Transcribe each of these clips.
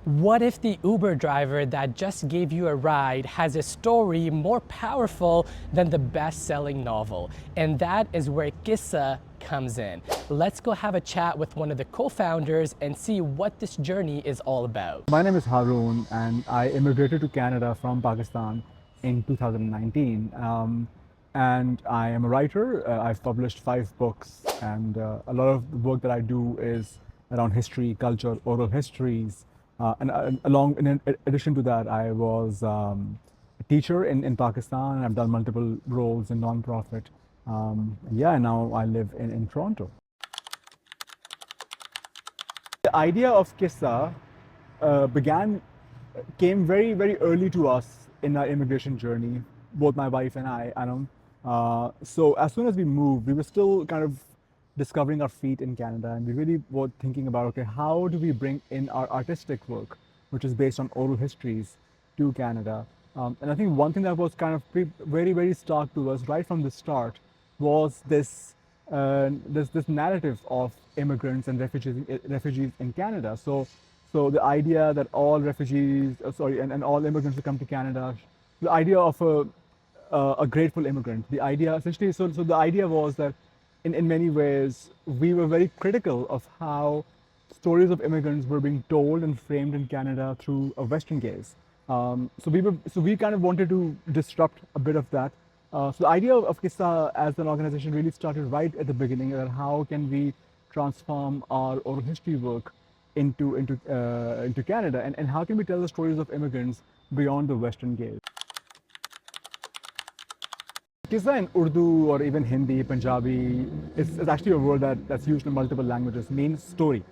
What if the Uber driver that just gave you a ride has a story more powerful than the best-selling novel? And that is where Qissa comes in. Let's go have a chat with one of the co-founders and see what this journey is all about. My name is Haroon, and I immigrated to Canada from Pakistan in 2019. And I am a writer. I've published 5 books, and a lot of the work that I do is around history, culture, oral histories. In addition to that, I was a teacher in Pakistan, and I've done multiple roles in nonprofit. And now I live in Toronto. The idea of Qissa came very early to us in our immigration journey, both my wife and I, Anam. So as soon as we moved, we were still kind of discovering our feet in Canada, and we really were thinking about, okay, how do we bring in our artistic work, which is based on oral histories, to Canada? And I think one thing that was kind of very stark to us right from the start was this narrative of immigrants and refugees in Canada. So the idea that all and all immigrants who come to Canada, the idea of a grateful immigrant, the idea essentially, so the idea was that in many ways we were very critical of how stories of immigrants were being told and framed in Canada through a Western gaze. So we kind of wanted to disrupt a bit of that. So the idea of Qissa as an organization really started right at the beginning. How can we transform our oral history work into Canada, and how can we tell the stories of immigrants beyond the Western gaze? Qissa in Urdu or even Hindi, Punjabi, is actually a word that's used in multiple languages, means story.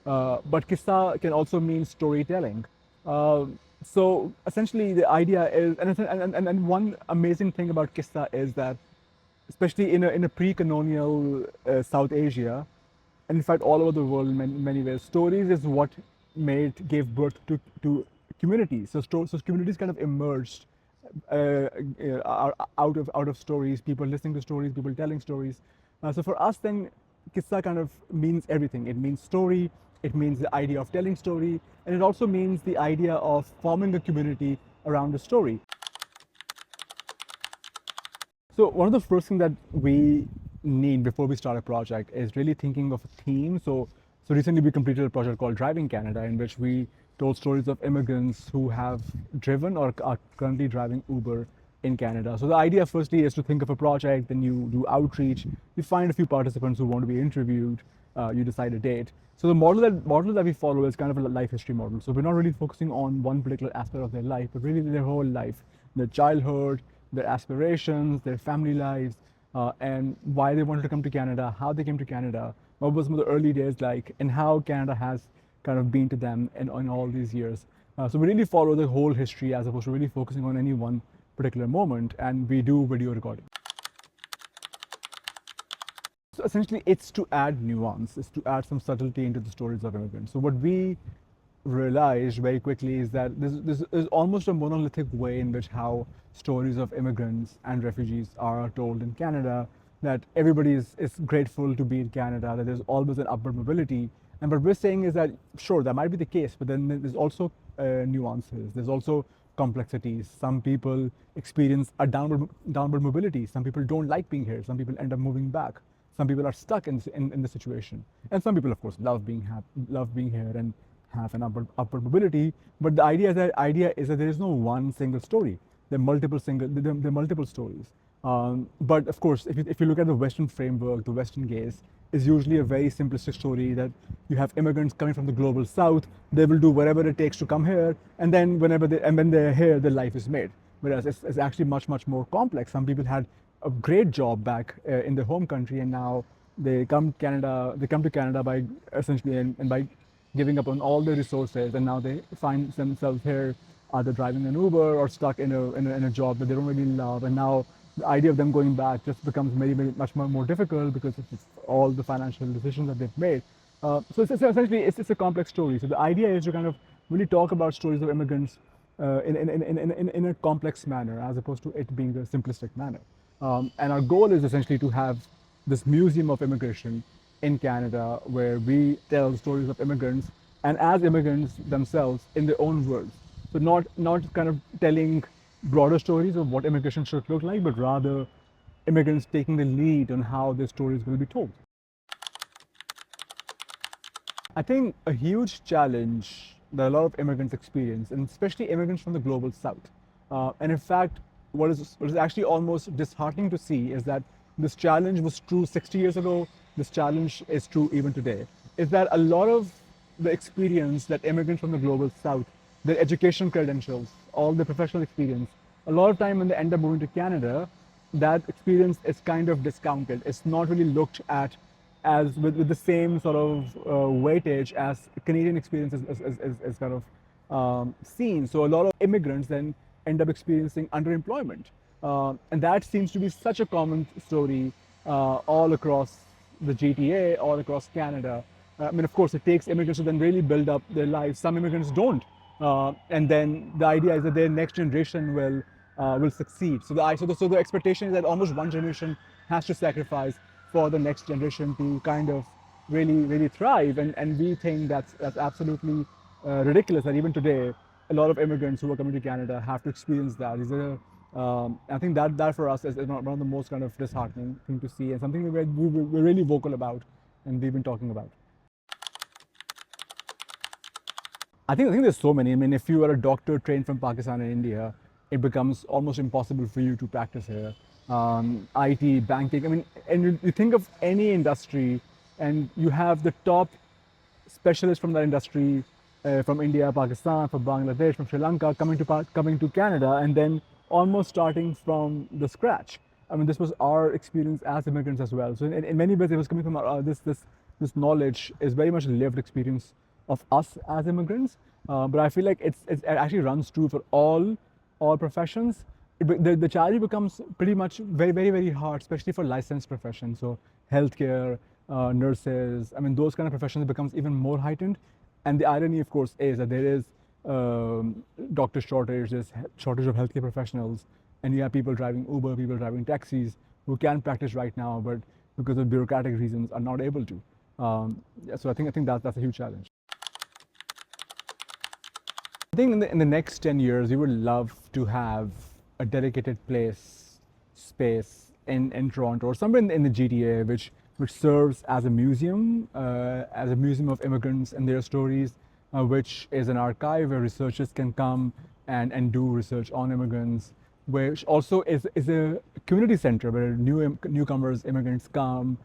But Qissa can also mean storytelling. So essentially the idea is, and one amazing thing about Qissa is that, especially in a pre-colonial South Asia, and in fact all over the world in many ways, stories is what gave birth to communities. So communities kind of emerged out of stories, people listening to stories, people telling stories. So for us, then, Qissa kind of means everything. It means story, it means the idea of telling story, and it also means the idea of forming a community around a story. So one of the first things that we need before we start a project is really thinking of a theme. So recently we completed a project called Driving Canada, in which we told stories of immigrants who have driven or are currently driving Uber in Canada. So the idea firstly is to think of a project, then you do outreach, you find a few participants who want to be interviewed, you decide a date. So the model that we follow is kind of a life history model. So we're not really focusing on one particular aspect of their life, but really their whole life, their childhood, their aspirations, their family lives, and why they wanted to come to Canada, how they came to Canada, what was some of the early days like, and how Canada has kind of been to them in all these years. So we really follow the whole history as opposed to really focusing on any one particular moment, and we do video recording. So essentially, it's to add nuance, it's to add some subtlety into the stories of immigrants. So what we realized very quickly is that this is almost a monolithic way in which how stories of immigrants and refugees are told in Canada, that everybody is grateful to be in Canada, that there's always an upward mobility. And what we're saying is that, sure, that might be the case, but then there's also nuances, there's also complexities. Some people experience a downward mobility. Some people don't like being here. Some people end up moving back. Some people are stuck in the situation. And some people, of course, love being here and have an upward mobility. But the idea is that there is no one single story. There are multiple stories. But of course, if you look at the Western framework, the Western gaze is usually a very simplistic story that you have immigrants coming from the global South. They will do whatever it takes to come here, and then when they're here, their life is made. Whereas it's actually much more complex. Some people had a great job back in their home country, and now they come to Canada by essentially and by giving up on all their resources, and now they find themselves here either driving an Uber or stuck in a job that they don't really love, and now the idea of them going back just becomes much more difficult because of all the financial decisions that they've made. So essentially it's a complex story. So the idea is to kind of really talk about stories of immigrants in a complex manner, as opposed to it being a simplistic manner. And our goal is essentially to have this museum of immigration in Canada, where we tell stories of immigrants and as immigrants themselves in their own words. So not kind of telling broader stories of what immigration should look like, but rather immigrants taking the lead on how their stories will be told. I think a huge challenge that a lot of immigrants experience, and especially immigrants from the global south, and in fact, what is actually almost disheartening to see is that this challenge was true 60 years ago, this challenge is true even today, is that a lot of the experience that immigrants from the global south, their education credentials, all the professional experience, a lot of time when they end up moving to Canada, that experience is kind of discounted. It's not really looked at as with the same sort of weightage as Canadian experience is kind of seen. So a lot of immigrants then end up experiencing underemployment. And that seems to be such a common story all across the GTA, all across Canada. I mean, of course, it takes immigrants to then really build up their lives. Some immigrants don't. And then the idea is that their next generation will succeed. So the expectation is that almost one generation has to sacrifice for the next generation to kind of really thrive. And we think that's absolutely ridiculous that even today, a lot of immigrants who are coming to Canada have to experience that. I think that for us is one of the most kind of disheartening thing to see, and something we're really vocal about and we've been talking about. I think there's so many. I mean, if you are a doctor trained from Pakistan and India, it becomes almost impossible for you to practice here. IT, banking. I mean, and you think of any industry, and you have the top specialists from that industry, from India, Pakistan, from Bangladesh, from Sri Lanka, coming to Canada, and then almost starting from the scratch. I mean, this was our experience as immigrants as well. So in many ways, it was coming from this knowledge is very much a lived experience of us as immigrants. But I feel like it actually runs true for all professions. The challenge becomes pretty much very hard, especially for licensed professions. So healthcare, nurses. I mean, those kind of professions becomes even more heightened. And the irony, of course, is that there is doctor shortage, there's shortage of healthcare professionals, and you have people driving Uber, people driving taxis who can practice right now, but because of bureaucratic reasons are not able to. So I think that's a huge challenge. I think in the next 10 years, we would love to have a dedicated space in Toronto or somewhere in the GTA, which serves as a museum of immigrants and their stories, which is an archive where researchers can come and do research on immigrants, which also is a community center where newcomers, immigrants come.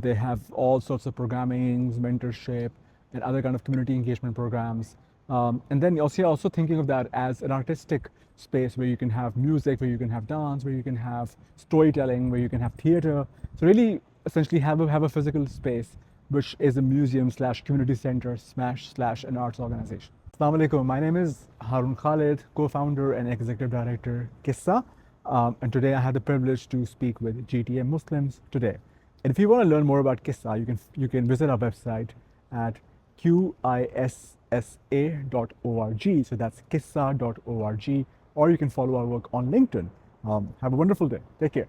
They have all sorts of programming, mentorship, and other kind of community engagement programs. And then also thinking of that as an artistic space where you can have music, where you can have dance, where you can have storytelling, where you can have theater. So really, essentially, have a physical space which is a museum / community center / an arts organization. Assalamu alaikum. My name is Harun Khalid, co-founder and executive director Qissa, and today I had the privilege to speak with GTA Muslims today. And if you want to learn more about Qissa, you can visit our website at qissa.org. So that's qissa.org, or you can follow our work on LinkedIn. Have a wonderful day. Take care.